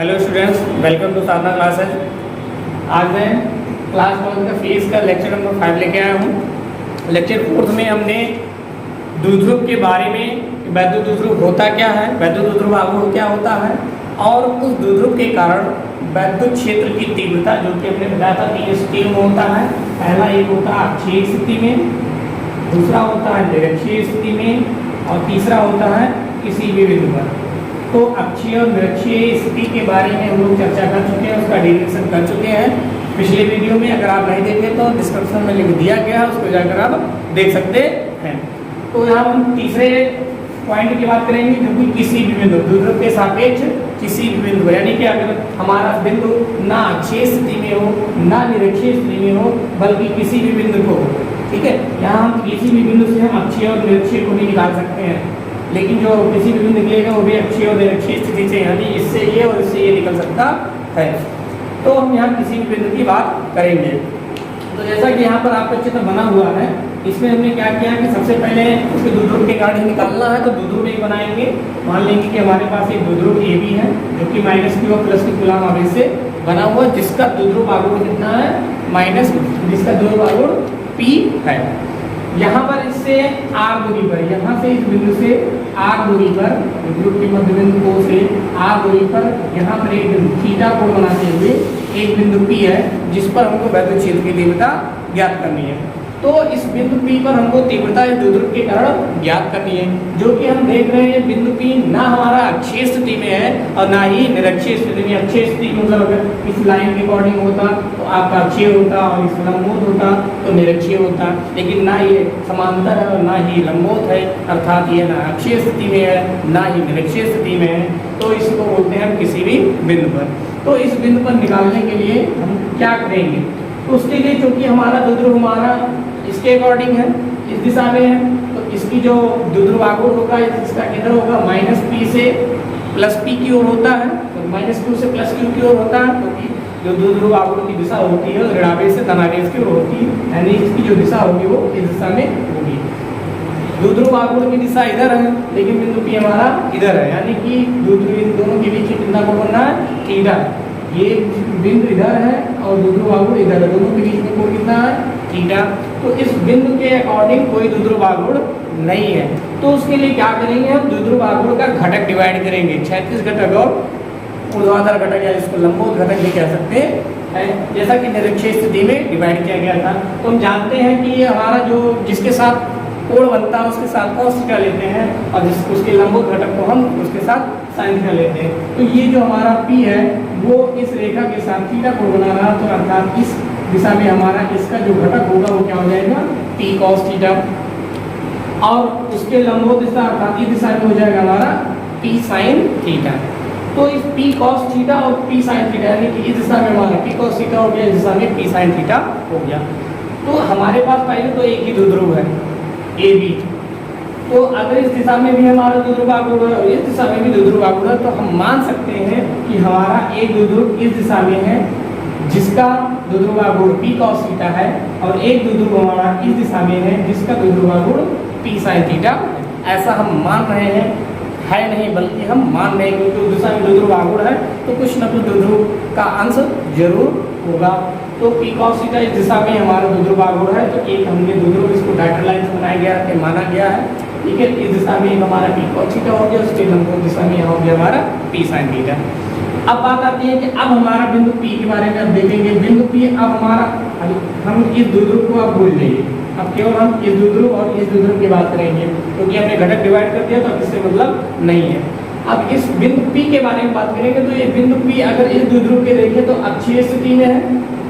Hello students, welcome to Sadhana classes. आज मैं class 1 का फेज का लेक्चर नंबर 5 लेके आया हूँ। लेक्चर 4 में हमने द्विध्रुव के बारे में, वैद्युत द्विध्रुव होता क्या है, वैद्युत द्विध्रुव आघूर्ण क्या होता है और उस द्विध्रुव के कारण वैद्युत क्षेत्र की तीव्रता, जो कि हमने बताया था 3 स्थितियों में होता है। पहला एक होता है अक्षीय स्थिति में, दूसरा होता है निरक्षीय स्थिति में और तीसरा होता है किसी भी बिंदु पर। तो अक्षीय और निरक्षीय स्थिति के बारे में हम लोग चर्चा कर चुके हैं, उसका डेरिवेशन कर चुके हैं पिछले वीडियो में। अगर आप नहीं देखे तो डिस्क्रिप्शन में लिख दिया गया है, उसको जाकर आप देख सकते हैं। तो यहाँ हम तीसरे पॉइंट की बात करेंगे, जो कि किसी भी बिंदु द्विध्रुव के सापेक्ष किसी भी बिंदु, यानी कि अगर हमारा बिंदु ना अक्षीय स्थिति में हो ना निरक्षीय स्थिति में हो, बल्कि किसी भी बिंदु को, ठीक है, यहाँ हम किसी भी बिंदु से हम अक्षीय और निरक्षीय को भी निकाल सकते हैं, लेकिन जो किसी भी बिंदु निकलेगा वो भी अक्षीय और निरक्षीय स्थिति से, यानी इससे ये और इससे ये निकल सकता है। तो हम यहाँ किसी भी बिंदु की बात करेंगे। तो जैसा कि यहाँ पर आपका चित्र बना हुआ है, इसमें हमने क्या किया कि सबसे पहले उसके द्विध्रुव के कारण ही निकालना है। तो द्विध्रुव एक बनाएंगे, मान लेंगे कि हमारे पास एक द्विध्रुव ए बी है, जो कि -q और +q कूलम आवेश से बना हुआ, जिसका द्विध्रुव आघूर्ण कितना है, जिसका द्विध्रुव आघूर्ण p है। यहाँ पर इससे r दूरी पर, यहाँ से इस बिंदु से r दूरी पर, द्विध्रुव के मध्य बिंदु को से r दूरी पर यहाँ पर एक बिंदु थीटा कोण बनाते हुए एक बिंदु P है, जिस पर हमको वैद्युत क्षेत्र की तीव्रता ज्ञात करनी है। तो इस बिंदु P पर हमको तीव्रता इस द्विध्रुव के कारण ज्ञात करनी है, जो कि हम देख रहे हैं बिंदु P ना हमारा अक्षीय स्थिति में है और ना ही निरक्षीय स्थिति में। अक्षीय स्थिति मतलब अगर इस लाइन के अकॉर्डिंग होता तो आपका अक्षीय होता और इस लंबवत होता तो निरक्षीय होता, लेकिन ना ये समांतर है और ना ही लंबवत है, अर्थात ये ना अक्षीय स्थिति में है ना ही निरक्षीय स्थिति में है। तो इसको बोलते हैं हम किसी भी बिंदु पर। तो इस बिंदु पर निकालने के लिए हम क्या करेंगे, तो उसके लिए चूंकि हमारा द्विध्रुव हमारा इसके अकॉर्डिंग है, इस दिशा में है, तो इसकी जो द्विध्रुव आघूर्ण होगा इसका किधर होगा, -p से +p की ओर होता है। तो -q से +q की ओर होता है, क्योंकि जो द्विध्रुव आघूर्ण की दिशा होती है ऋणावेश से धनावेश की ओर होती है, यानी इसकी जो दिशा होगी वो इस दिशा में होगी। द्विध्रुव आघूर्ण की दिशा इधर है, लेकिन बिंदु P हमारा इधर है, यानी कि द्विध्रुव दोनों के बीच कितना कोण बनना है, थीटा। ये बिंदु इधर है और द्विध्रुव आघूर्ण इधर है, दोनों के बीच में कोण कितना है, थीटा। तो इस बिंदु के अकॉर्डिंग कोई द्विध्रुव आघूर्ण नहीं है, तो उसके लिए क्या करेंगे, हम द्विध्रुव आघूर्ण का घटक डिवाइड करेंगे। क्षैतिज घटक और ऊर्ध्वाधर घटक, या इसको लंबवत घटक भी कह सकते हैं, जैसा कि निरक्षीय स्थिति में डिवाइड किया गया था। तो हम जानते हैं कि ये हमारा जो जिसके साथ कोण बनता है उसके साथ cos थीटा लेते हैं, और उसके लंबवत घटक को हम उसके साथ sin थीटा लेते हैं। तो ये जो हमारा P है वो इस रेखा के साथ थीटा कोण बना रहा, तो अर्थात इस दिशा में हमारा इसका जो घटक होगा वो क्या हो जाएगा, P cos थीटा, और उसके लंबवत दिशा अर्थात इस दिशा में हो जाएगा हमारा P sin थीटा। तो इस P cos थीटा और P sin थीटा, यानी कि इस दिशा में हमारा P cos थीटा हो गया, इस दिशा में P sin थीटा हो गया। तो हमारे पास पहले तो एक ही द्विध्रुव है ए बी, तो अगर इस दिशा में भी हमारा द्विध्रुव आघूर्ण है और इस दिशा में भी द्विध्रुव आघूर्ण है, तो हम मान सकते हैं कि हमारा एक द्विध्रुव इस दिशा में है जिसका द्विध्रुव आघूर्ण P cos थीटा है, और एक द्विध्रुव हमारा इस दिशा में है जिसका द्विध्रुव आघूर्ण P sin थीटा। ऐसा हम मान रहे हैं, है नहीं बल्कि हम मान रहे हैं, क्योंकि उस दिशा में द्विध्रुव आघूर्ण है तो कुछ न कुछ द्विध्रुव का अंश जरूर होगा। तो P cos थीटा इस दिशा में हमारा द्विध्रुव आघूर्ण है, तो एक हमने द्विध्रुव इसको डायरेक्ट लाइन से बनाया गया है, माना गया है, ठीक है। इस दिशा में हमारा P cos थीटा हो गया, उसके लंबवत दिशा में हो गया हमारा P sin थीटा। अब बात आती है कि अब हमारा बिंदु P के बारे में अब देखेंगे। बिंदु P अब हमारा, हम इस द्विध्रुव को अब भूल जाइए, अब केवल हम इस द्विध्रुव और इस द्विध्रुव की बात करेंगे, क्योंकि हमने घटक डिवाइड कर दिया तो इससे मतलब नहीं है। अब इस बिंदु P के बारे में बात करेंगे, तो ये बिंदु P अगर इस द्विध्रुव के देखें तो अक्षीय स्थिति में है,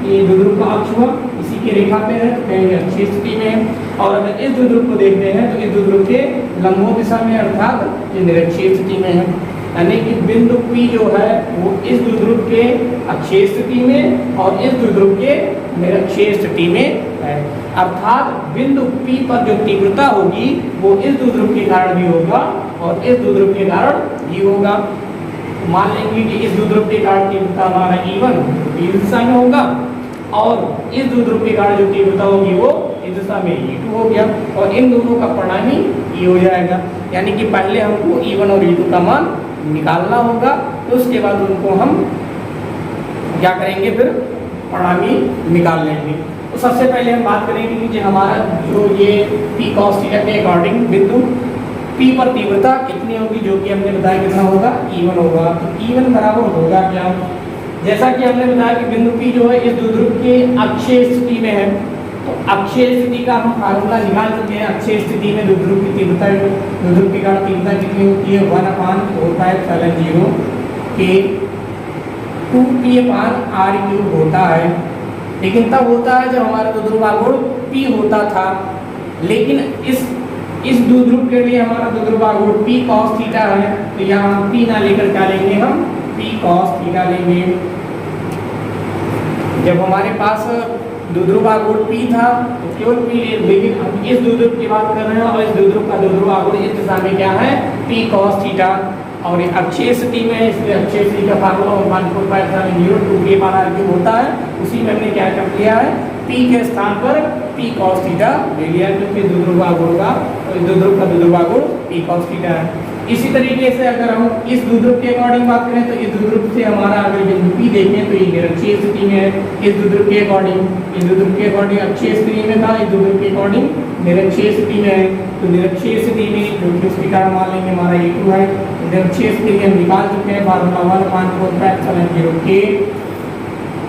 ये द्विध्रुव का अक्ष हुआ, इसी की रेखा पे है तो कहेंगे अक्षीय स्थिति में है। और अगर इस द्विध्रुव को देखते हैं तो इस द्विध्रुव के लंबवत दिशा में, अर्थात ये निरक्षीय स्थिति में है, यानी कि बिंदु P जो है वो इस द्विध्रुव के अक्षीय स्थिति में और इस द्विध्रुव के निरक्षीय स्थिति में है। अर्थात बिंदु P पर जो तीव्रता होगी वो इस द्विध्रुव के कारण भी होगा और इस द्विध्रुव के कारण भी होगा। मान लेंगे कि इस द्विध्रुव के कारण तीव्रता हमारा E1 इस दिशा में होगा, और इस द्विध्रुव के कारण जो तीव्रता होगी वो इस दिशा में E2 हो गया, और इन दोनों का परिणामी E हो जाएगा। यानी कि पहले हमको E1 और E2 का मान निकालना होगा, तो उसके बाद उनको हम क्या करेंगे, फिर परिणामी निकाल लेंगे। तो सबसे पहले हम बात करेंगे कि जो हमारा जो ये पी कॉस थीटा के अकॉर्डिंग बिंदु P पर तीव्रता कितनी होगी, जो कि हमने बताया कितना होगा, E1 होगा। तो E1 बराबर होगा क्या, जैसा कि हमने बताया कि बिंदु P जो है इस द्विध्रुव के अक्षीय स्थिति में है, तो अक्षीय स्थिति का हम फार्मूला निकाल चुके हैं। अक्षीय स्थिति में द्विध्रुव की तीव्रता, द्विध्रुव के कारण तीव्रता कितनी होती है, 1/4πε0 के 2p/r³ होता है। लेकिन तब होता है जब हमारा द्विध्रुव आघूर्ण P होता था, लेकिन इस द्विध्रुव के लिए हमारा द्विध्रुव आघूर्ण P cos थीटा है, तो यहाँ हम P ना लेकर क्या लेंगे, हम P cos थीटा लेंगे। जब हमारे पास द्विध्रुव आघूर्ण P था तो केवल P, लेकिन हम इस द्विध्रुव की बात कर रहे हैं और इस द्विध्रुव का द्विध्रुव आघूर्ण इस दिशा में क्या है, P cos थीटा, और ये अक्षीय स्थिति में है, इसलिए अक्षीय स्थिति का फार्मूला 1/4πε0 2p/r³ होता है। उसी में हमने क्या कर लिया है, P के स्थान पर P cos थीटा ले लिया, क्योंकि द्विध्रुव आघूर्ण का, तो इस द्विध्रुव का द्विध्रुव आघूर्ण P cos थीटा है। इसी तरीके से अगर हम इस द्विध्रुव के अकॉर्डिंग बात करें, तो इस द्विध्रुव से हमारा अगर बिंदु P देखें तो ये निरक्षीय स्थिति में है। इस द्विध्रुव के अकॉर्डिंग, इस द्विध्रुव के अकॉर्डिंग अक्षीय स्थिति में था, इस द्विध्रुव के अकॉर्डिंग निरक्षीय स्थिति में है। तो निरक्षीय स्थिति में जो कि उसके कारण मान लेंगे हमारा E2 है। निरक्षीय स्थिति में हम निकाल चुके हैं फार्मूला 1/4πε0 के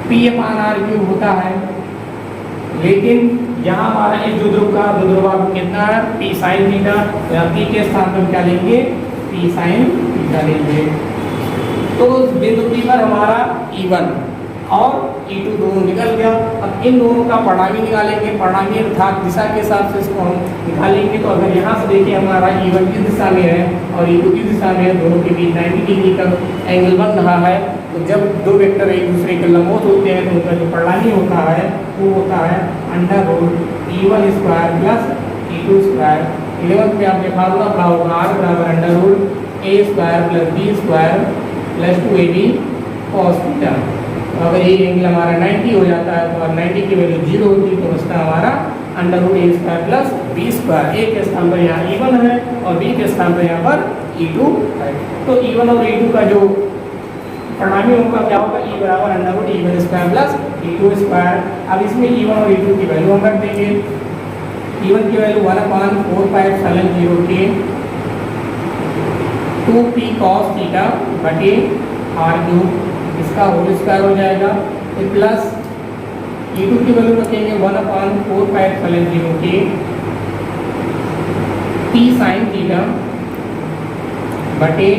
P/r³ होता है। लेकिन यहाँ हमारा इस द्विध्रुव का द्विध्रुव आघूर्ण कितना है, P sin थीटा, या P के स्थान पर क्या लेंगे, P sin थीटा लेंगे। तो बिंदु P पर हमारा E1 और E2 दोनों निकल गया। अब इन दोनों का परिणामी निकालेंगे, परिणामी अर्थात दिशा के हिसाब से इसको हम निकालेंगे। तो अगर यहाँ से देखिए हमारा E1 किस दिशा में है और E2 किस दिशा में है, दोनों के बीच 90 डिग्री का एंगल बन रहा है। तो जब दो वेक्टर एक दूसरे के लंबवत होते हैं तो उनका जो परिणामी होता है वो होता है √E1² प्लस E2²। 11th में आपने फार्मूला पढ़ा होगा, R बराबर √A² plus B² plus 2AB cos theta. तो अगर ये एंगल हमारा 90 हो जाता है तो 90 की वैल्यू 0 होती है, तो बचता हमारा √A² प्लस B²। A के स्थान पर यहाँ E1 है और B के स्थान पर यहाँ पर E2 है। तो E1 और E2 का जो परिणामी होगा क्या होगा, E बराबर √E1² प्लस E2²। अब इसमें E1 और E2 की वैल्यू हम रख देंगे। E1 की वैल्यू 1/4πε0 के 2p cos थीटा बटे r³, इसका होल स्क्वायर हो जाएगा। तो प्लस E2 की वैल्यू रखेंगे 1/4πε0 के P sin थीटा बटे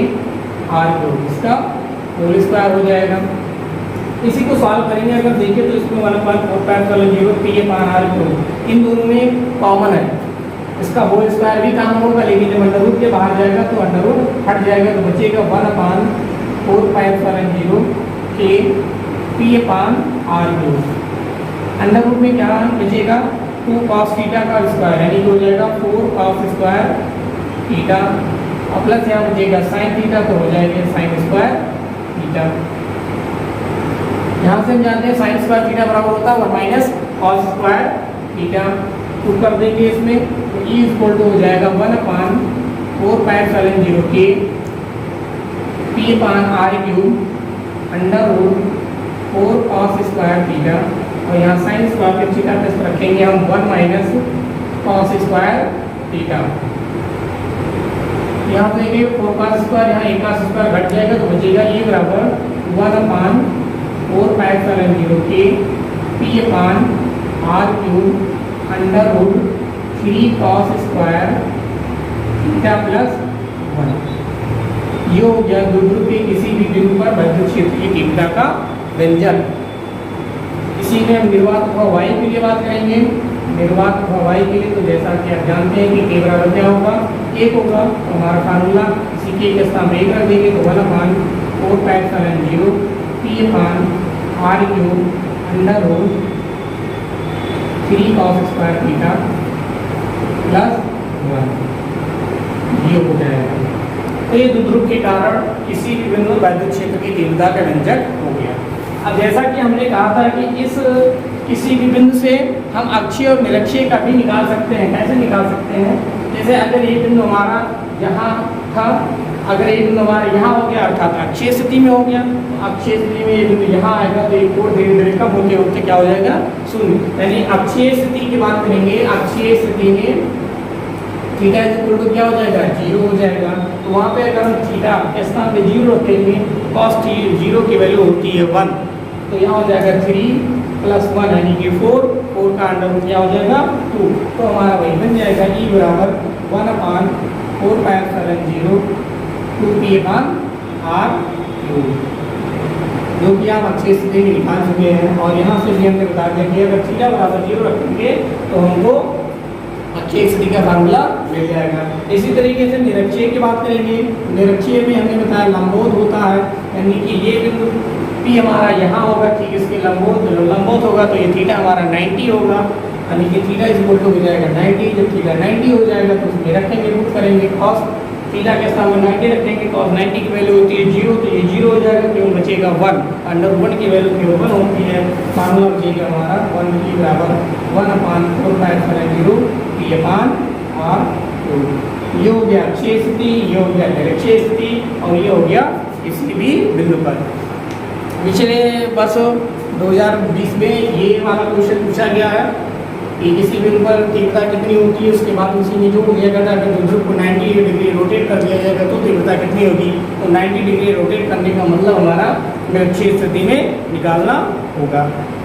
r³, इसका होल स्क्वायर हो जाएगा। इसी को सॉल्व करेंगे, अगर देखें तो इसमें 1/4πε0 P/r³ इन दोनों में कॉमन है, इसका होल स्क्वायर भी काम होगा, लेकिन जब अंडर के बाहर जाएगा तो अंडर हट जाएगा, तो बचेगा 1/4πε0 के P/r³। अंडर में क्या बचेगा, 2 cos थीटा का स्क्वायर, यानी हो जाएगा 4 cos² थीटा, और प्लस यहाँ बचेगा sin थीटा, तो हो जाएगा sin² थीटा। यहाँ से हम जानते हैं sin² थीटा बराबर होता है 1 - cos² थीटा। तो कर देंगे इसमें, तो E हो जाएगा 1/4πε0 के P/r³ √4 cos² थीटा, और यहाँ sin² के थीटा प्लस रखेंगे हम 1 - cos² थीटा। यहाँ देंगे 4 cos², यहाँ 1 cos² घट जाएगा, तो बचेगा E बराबर 1/4πε0 के P/r³ √3 cos² थीटा प्लस 1। ये हो गया द्विध्रुव के किसी भी बिंदु पर विद्युत क्षेत्र की तीव्रता का व्यंजन। इसी में हम निर्वात अथवा y के लिए बात करेंगे। निर्वात अथवा y के लिए तो जैसा कि आप जानते हैं कि k बराबर क्या होगा, 1 होगा। तो हमारा फार्मूला इसी k के स्थान पर 1 रख देंगे, तो 1/4πε0 P/r³ √3 cos² थीटा प्लस 1, ये हो जाएगा। तो ये द्विध्रुव के कारण किसी भी बिंदु विद्युत क्षेत्र की तीव्रता का व्यंजक हो गया। अब जैसा कि हमने कहा था कि इस किसी भी बिंदु से हम अक्षीय और निरक्षीय का भी निकाल सकते हैं। कैसे निकाल सकते हैं, जैसे अगर ये बिंदु हमारा यहाँ था अगर ये बिंदु हमारा यहाँ हो गया अर्थात अक्षीय स्थिति में हो गया, तो अक्षीय स्थिति में ये बिंदु यहाँ आएगा तो एक और धीरे धीरे कम होते होते क्या हो जाएगा, शून्य। यानी अक्षीय स्थिति की बात करेंगे, अक्षीय स्थिति में थीटा इक्वल टू क्या हो जाएगा, 0 हो जाएगा। तो वहाँ पे अगर हम थीटा के स्थान पे 0 रखेंगे, कॉस 0 की वैल्यू होती है 1, तो यहाँ हो जाएगा 3 + 1 यानी कि 4 का अंडर रूट क्या हो जाएगा 2। तो हमारा वही बन जाएगा E बराबर 1/4πε0 2πr/, जो कि आप अक्षीय स्थिति में निकाल चुके हैं। और यहाँ से भी हमने बता दिया कि अगर थीटा बराबर 0 रखेंगे तो हमको अक्षीय स्थिति का फार्मूला मिल जाएगा। इसी तरीके से निरक्षीय की बात करेंगे। निरक्षीय में हमने बताया लंबोत होता है, यानी कि ये बिंदु P हमारा यहाँ होगा, ठीक इसके लंबोत होगा तो ये थीटा हमारा 90 होगा, यानी कि थीटा इक्वल टू हो जाएगा 90। जब थीटा 90 हो जाएगा तो उसमें रखेंगे, पुट करेंगे कॉस थीटा के साथ में 90 रखेंगे, कॉस 90 की वैल्यू होती है 0, तो ये 0 हो जाएगा, क्यों बचेगा 1, अंडर 1 की वैल्यू क्यों 1 होती है, फार्मूला बचेगा हमारा 1 की बराबर 1/4πε0 p/r²। ये हो गया अक्षीय स्थिति, ये हो गया निरक्षीय स्थिति, और ये हो गया किसी भी बिंदु पर। पिछले वर्ष 2020 में ये वाला क्वेश्चन पूछा गया है कि किसी बिंदु पर तीव्रता कितनी होती है, उसके बाद उसी में जोड़ दिया गया था कि ध्रुव को 90 डिग्री रोटेट कर दिया जाएगा तो तीव्रता कितनी होगी। तो 90 डिग्री रोटेट करने का मतलब हमारा निरक्षीय स्थिति में निकालना होगा।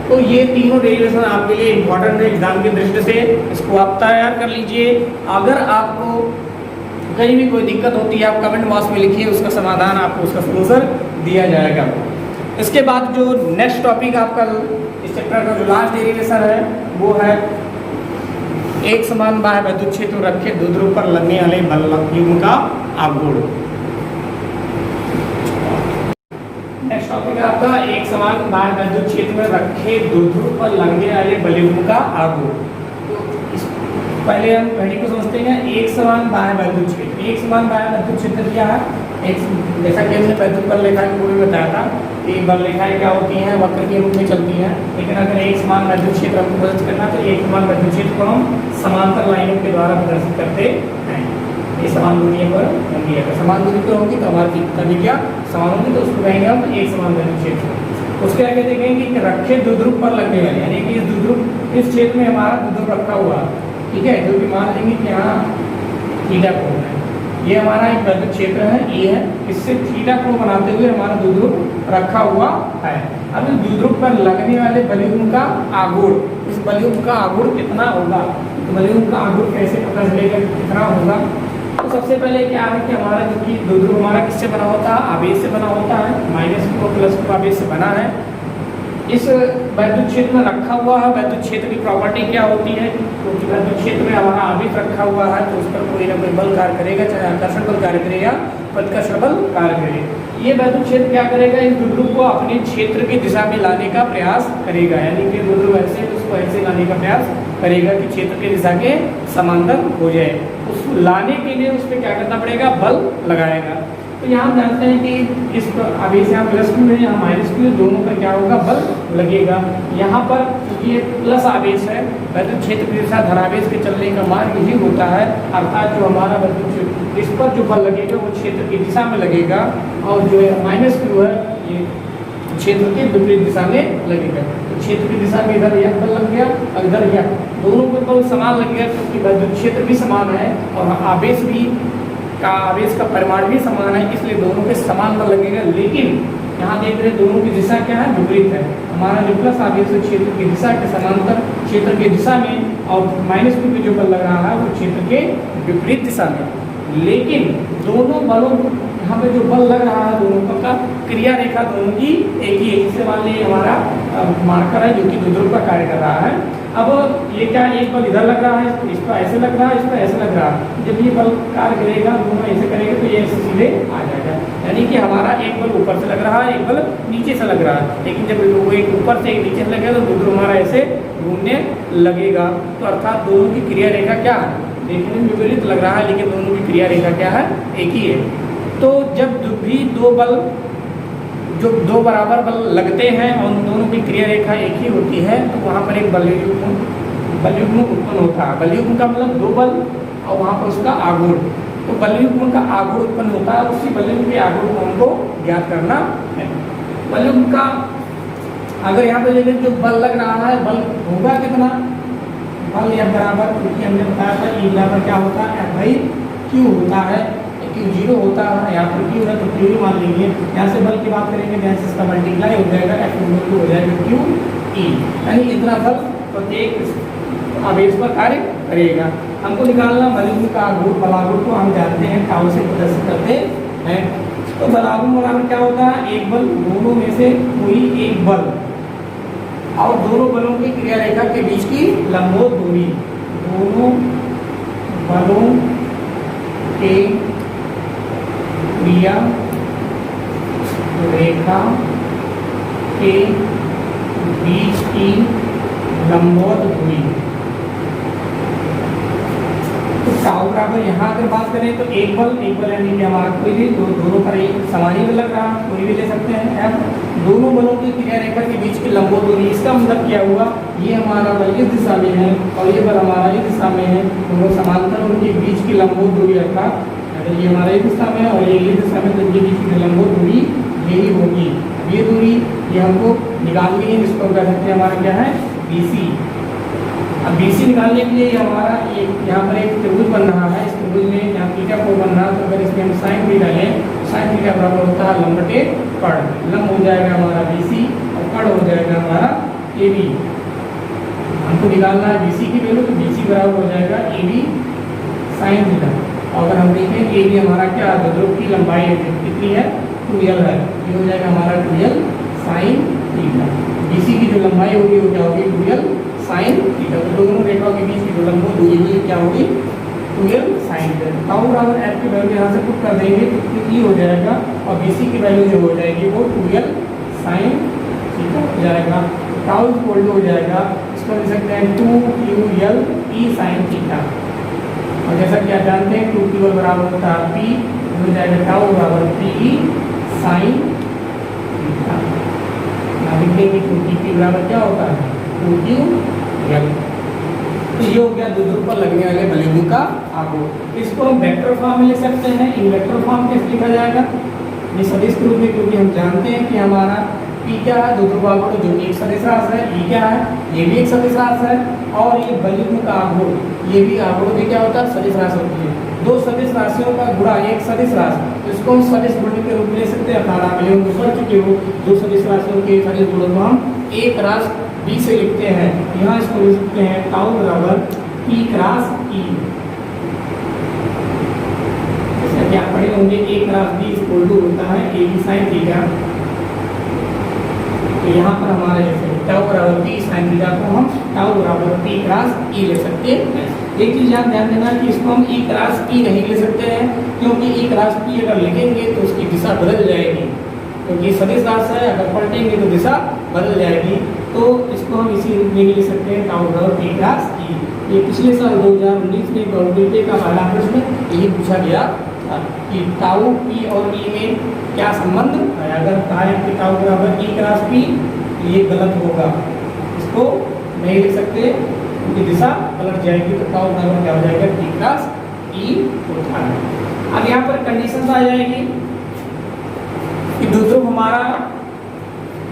तो ये तीनों डेरिवेशन आपके लिए इंपॉर्टेंट है एग्जाम की दृष्टि से, इसको आप तैयार कर लीजिए। अगर आपको कहीं भी कोई दिक्कत होती है आप कमेंट बॉक्स में लिखिए, उसका समाधान आपको उसका सॉल्यूशन दिया जाएगा। इसके बाद जो नेक्स्ट टॉपिक आपका इस चैप्टर का जो लास्ट डेरिवेशन है वो है एक समान बाह्य वैद्युत क्षेत्र रखे दो ध्रुव पर लगने वाले बल युग्म का आघूर्ण। नेक्स्ट टॉपिक है आपका एक समान बाह्य वैद्युत क्षेत्र में रखे दो ध्रुव पर लगने वाले बल युग्म का आघूर्ण। पहले हम घड़ी को समझते हैं। एक समान बाह्य वैद्युत क्षेत्र, एक समान बाह्य वैद्युत क्षेत्र क्या है, एक जैसा कि हमने वैद्युत बल रेखाएं को भी बताया था कि बल रेखाएं क्या होती हैं, वक्र के रूप में चलती हैं। लेकिन अगर एक समान वैद्युत क्षेत्र हमको प्रदर्शित करना तो एक समान वैद्युत क्षेत्र को हम समांतर लाइनों के द्वारा प्रदर्शित करते हैं। ये समान दूरी पर होंगी, अगर समान दूरी पर होंगी तो हमारी तीव्रता क्या समान होगी, तो उसको कहेंगे हम एक समान वैद्युत क्षेत्र। उसके आगे देखेंगे कि रखे द्विध्रुव पर लगने वाले, यानी कि इस द्विध्रुव इस क्षेत्र में हमारा द्विध्रुव रखा हुआ, ठीक है, जो कि मान लेंगे कि यहाँ थीटा कोण है, ये हमारा एक वैद्युत क्षेत्र है, ये है, इससे थीटा कोण बनाते हुए हमारा द्विध्रुव रखा हुआ है। अब इस द्विध्रुव पर लगने वाले बलयुग्म का आघूर्ण, इस बलयुग्म का आघूर्ण कितना होगा, तो बलयुग्म का आघूर्ण कैसे पता चलेगा कितना होगा। तो सबसे पहले क्या है कि हमारा जो कि द्विध्रुव हमारा किससे बना होता है, आवेश से बना होता है, -q + q आवेश से बना है। इस वैद्युत क्षेत्र में रखा हुआ है। वैद्युत क्षेत्र की प्रॉपर्टी क्या होती है, क्योंकि तो वैद्युत क्षेत्र में हमारा आवेश रखा हुआ है तो उस पर कोई ना कोई बल कार्य करेगा, चाहे आकर्षण बल कार्य करे या प्रतिकर्षण बल कार्य करे। ये वैद्युत क्षेत्र क्या करेगा, इस द्विध्रुव को अपने क्षेत्र की दिशा में लाने का प्रयास करेगा, यानी कि द्विध्रुव ऐसे उसको ऐसे लाने का प्रयास करेगा कि क्षेत्र की दिशा के समांतर हो जाए। उसको लाने के लिए उस पर क्या करना पड़ेगा, बल लगाएगा। तो यहाँ हम जानते हैं कि इस आवेश यहाँ +q है, यहाँ -q, दोनों पर क्या होगा, बल लगेगा। यहाँ पर क्योंकि ये प्लस आवेश है, वैद्युत क्षेत्र की दिशा धनावेश के चलने का मार्ग ही होता है, अर्थात जो हमारा वैद्युत क्षेत्र इस पर जो बल लगेगा वो क्षेत्र की दिशा में लगेगा, और जो है -q है ये क्षेत्र के विपरीत दिशा में लगेगा। तो क्षेत्र की दिशा में इधर यह बल लग गया और इधर यह, दोनों पर बल समान लग गया क्योंकि वैद्युत क्षेत्र भी समान है और आवेश भी का आवेश का परिमाण भी समान है, इसलिए दोनों के समान बल लगेगा। लेकिन यहाँ देख रहे हैं दोनों की दिशा क्या है, विपरीत है। हमारा जो प्लस आवेश है क्षेत्र की दिशा के समांतर क्षेत्र की दिशा में, और -q पे जो बल लग रहा है वो क्षेत्र के विपरीत दिशा में। लेकिन दोनों बलों यहाँ पे जो बल लग रहा है दोनों का क्रिया रेखा दोनों की एक ही है। इससे मान लीजिए हमारा मार्कर है जो कि द्विध्रुव का कार्य कर रहा है। अब ये क्या, एक बल इधर लग रहा है, इस पर ऐसे लग रहा है, इस पर ऐसे लग रहा है। जब ये बल कार्य करेगा दोनों ऐसे करेंगे तो ये ऐसे सीधे आ जाएगा, यानी कि हमारा एक बल ऊपर से लग रहा है, एक बल नीचे से लग रहा है। लेकिन जब वो एक ऊपर से एक नीचे से लगेगा तो द्विध्रुव हमारा ऐसे घूमने लगेगा। तो अर्थात दोनों की क्रिया रेखा क्या है, देखने में विपरीत लग रहा है लेकिन दोनों की क्रिया रेखा क्या है, एक ही है। तो जब भी दो बल जो दो बराबर बल लगते हैं और उन दोनों की क्रिया रेखा एक ही होती है तो वहाँ पर एक बलयुग्म उत्पन्न होता है। बलयुग्म का मतलब दो बल और वहाँ पर उसका आघूर्ण। तो बलयुक्त कोण का आघूर्ण उत्पन्न होता है, उसी बलयुक्त के आघूर्ण कोण को ज्ञात करना है। बलयुक्त का अगर यहाँ पे देखें जो बल लग रहा है, बल होगा कितना, बल या बराबर, क्योंकि हमने बताया था ई बराबर क्या होता है, एफ बाई क्यू होता है। क्यू जीरो होता है, यहाँ पर क्यू है तो क्यू ही मान लेंगे। यहाँ से बल की बात करेंगे, यहाँ से इसका मल्टीप्लाई हो जाएगा, एफ हो जाएगा क्यू ई, यानी इतना बल प्रत्येक आवेश पर कार्य करेगा। हमको निकालना बलयुक्त का आघूर्ण, बलाघूर्ण को हम जानते हैं टाउ से प्रदर्शित करते हैं। तो बलाघूर्ण बराबर क्या होता है, एक बल, दोनों में से कोई एक बल और दोनों बलों की क्रिया रेखा के बीच की लंबवत दूरी, दोनों बलों के क्रिया रेखा के बीच की लंबवत दूरी। तो टाउ बराबर यहाँ अगर बात करें तो एक बल यानी कि हमारा कोई भी दोनों पर एक समान ही लग रहा, कोई भी ले सकते हैं। एफ दोनों बलों की क्रिया रेखा के बीच की लंबवत दूरी, इसका मतलब क्या हुआ, ये हमारा बल इस दिशा में है और ये बल हमारा इस दिशा में है, दोनों समांतर, उनके बीच की लंबवत दूरी अर्थात अगर ये हमारा इस दिशा में है और ये इस दिशा में, तो इनके बीच की लंबवत दूरी यही होगी। ये दूरी ये हमको निकालनी है, जिसको कह सकते हैं हमारा क्या है, BC। अब BC निकालने के लिए हमारा यहाँ पर एक त्रिभुज बन रहा है, इस त्रिभुज में यहाँ थीटा कोण बन रहा है, तो अगर इसमें हम साइन थीटा लें, साइन थीटा बराबर होता है लंब बटे कर्ण, लंब हो जाएगा हमारा BC और कर्ण हो जाएगा हमारा AB। हमको निकालना है BC की वैल्यू, तो BC बराबर हो जाएगा AB साइन थीटा। और अगर हम देखें AB हमारा क्या है, ध्रुव की लंबाई कितनी है, 2L है, ये हो जाएगा हमारा 2L साइन थीटा। BC की जो लंबाई होगी वो क्या होगी, 2L साइन थीटा। तो दोनों रेखाओं के बीच की जो लंबवत दूरी हुई क्या होगी, 2L साइन थीटा। टाउ बराबर एफ की वैल्यू यहाँ से पुट कर देंगे तो ई हो जाएगा और BC की वैल्यू जो हो जाएगी वो 2L साइन थीटा हो जाएगा। टाउ इक्वल टू हो जाएगा, इसको लिख सकते हैं 2QL ई साइन थीटा। और जैसा कि आप जानते हैं 2QL बराबर होता है P, हो जाएगा टाउ बराबर PE साइन थीटा। यहाँ लिख देंगे क्योंकि P बराबर क्या होता है, 2QL। तो ये हो गया द्विध्रुव पर लगने वाले बलयुक्त का आघूर्ण। इसको हम वेक्टर फॉर्म में ले सकते हैं। इन वेक्टर फॉर्म कैसे लिखा जाएगा, ये सदिश के रूप में, क्योंकि हम जानते हैं कि हमारा P क्या है, द्विध्रुव आघूर्ण जो कि एक सदिश राशि है, E क्या है, ये भी एक सदिश राशि है, और ये बलयुक्त का आघूर्ण, ये भी आघूर्ण भी क्या होता है, सदिश राशि होती है। दो सदिश राशियों का गुणा एक सदिश राशि, तो इसको हम सदिश गुणन के रूप में ले सकते हैं। अर्थात आप बलयुक्त को पढ़ चुके हो, दो सदिश राशियों के सदिश गुणन को हम एक राशि B से लिखते हैं। यहाँ इसको लिख सकते हैं टाउ बराबर P क्रॉस E। जैसे कि आप पढ़े होंगे, एक क्रॉस B इक्वल टू होता है AB साइन थीटा। तो यहाँ पर हमारा जैसे टाउ बराबर P साइन थीटा को हम टाउ बराबर P क्रॉस E ले सकते हैं। एक चीज आप ध्यान देना कि इसको हम E क्रॉस P नहीं ले सकते हैं, क्योंकि E क्रॉस P अगर लिखेंगे तो उसकी दिशा बदल जाएगी, क्योंकि सदिश राशि है, अगर पलटेंगे तो दिशा बदल जाएगी। तो इसको हम इसी रूप में ले सकते हैं, टाउ बराबर P क्रॉस E। ये पिछले साल 2019 में गवर्नमेंट का पहला प्रश्न यही पूछा गया था कि टाउ P और E में क्या संबंध है। अगर कहा कि टाउ बराबर E क्रॉस P, ये गलत होगा, इसको नहीं लिख सकते क्योंकि दिशा पलट जाएगी। तो टाउ बराबर क्या हो जाएगा, P क्रॉस E होता है। अब यहाँ पर कंडीशन आ जाएगी कि द्विध्रुव हमारा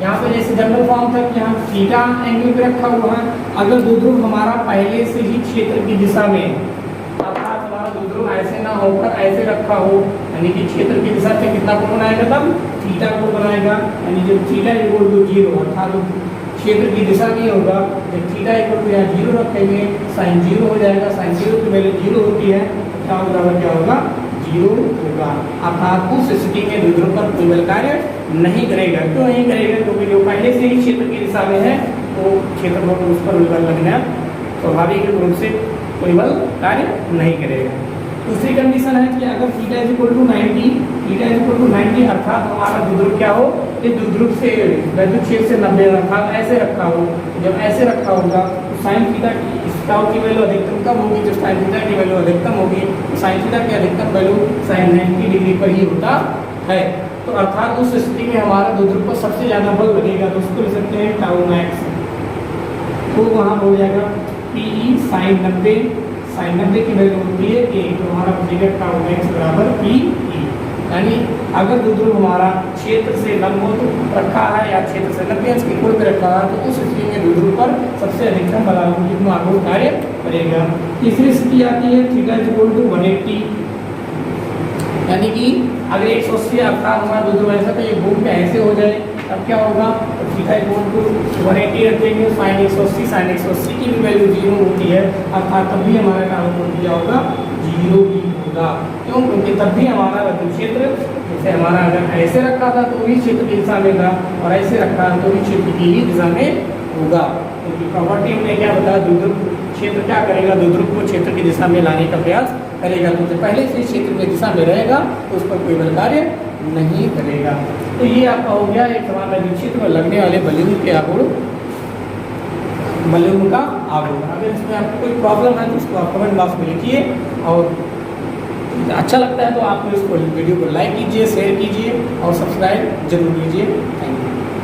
यहाँ पे जैसे जनरल फॉर्म था कि यहाँ थीटा एंगल पे रखा हुआ है। अगर द्विध्रुव हमारा पहले से ही क्षेत्र की दिशा में, अर्थात हमारा द्विध्रुव ऐसे ना होकर ऐसे रखा हो, यानी कि क्षेत्र की दिशा से कितना कोण बनाएगा, तब थीटा कोण बनाएगा। यानी जब थीटा इक्वल टू 0 अर्थात क्षेत्र की दिशा नहीं होगा, जब थीटा इक्वल टू यहाँ 0 रखेंगे, साइन 0 हो जाएगा, साइन 0 की वैल्यू 0 होती है, तो टाउ बराबर क्या होगा, 0 होगा। अर्थात उस स्थिति में द्विध्रुव पर कोई बल कार्य नहीं करेगा। क्यों नहीं करेगा, क्योंकि जो पहले से ही क्षेत्र की दिशा में है तो क्षेत्रफल पर उस पर बल लगना स्वाभाविक रूप से कोई बल कार्य नहीं करेगा। दूसरी कंडीशन है कि अगर theta is equal to 90, theta is equal to 90 अर्थात हमारा द्विध्रुव क्या हो, ये द्विध्रुव से वैद्युत क्षेत्र से 90 अर्थात ऐसे रखा हो। जब ऐसे रखा होगा तो साइन थीटा टाउ की वैल्यू अधिकतम कब होगी, जब साइन थीटा की वैल्यू अधिकतम होगी, तो साइन थीटा की अधिकतम वैल्यू साइन 90 डिग्री पर ही होता है। तो अर्थात उस स्थिति में हमारा द्विध्रुव पर सबसे ज्यादा बल लगेगा, तो उसको लिख सकते हैं टाउ मैक्स। तो वहाँ हो जाएगा PE साइन 90 साइन 90 की वैल्यू होती है ए, तो हमारा बचेगा क्या होगा x बराबर पी ई। यानी अगर द्विध्रुव हमारा क्षेत्र से लंबवत रखा है या क्षेत्र से 90 अंश के कोण पे रखा है तो उस स्थिति में द्विध्रुव पर सबसे अधिकतम बलात्मक कार्य करेगा। तीसरी स्थिति आती है थीटा इक्वल टू 180, यानी कि अगर 180 अर्थात हमारा द्विध्रुव ऐसा तो ये घूम के ऐसे हो जाए तब क्या होगा, तो थीटा इक्वल टू 180 रखेंगे, साइन 180 की भी वैल्यू 0 होती है अर्थात तब भी हमारा क्या आउटपुट दिया होगा 0 ही होगा। क्यों? क्योंकि तब भी हमारा विद्युत क्षेत्र जैसे हमारा अगर ऐसे रखा था तो भी क्षेत्र की दिशा में था और ऐसे रखा तो भी क्षेत्र की ही दिशा में होगा। क्योंकि प्रॉपर्टी हमने क्या बताया, द्विध्रुव क्षेत्र क्या करेगा, द्विध्रुव को क्षेत्र की दिशा में लाने का प्रयास करेगा। तो पहले से क्षेत्र की दिशा में रहेगा तो उस पर कोई बल कार्य नहीं करेगा। तो ये आपका हो गया एक समान विद्युत क्षेत्र में लगने वाले बलून के आघूर्ण, बलून का आघूर्ण। अगर इसमें आपको कोई प्रॉब्लम है तो उसको आप कमेंट बॉक्स में लिखिए और अच्छा लगता है तो आप इसको वीडियो को लाइक कीजिए, शेयर कीजिए और सब्सक्राइब जरूर कीजिए। Thank you.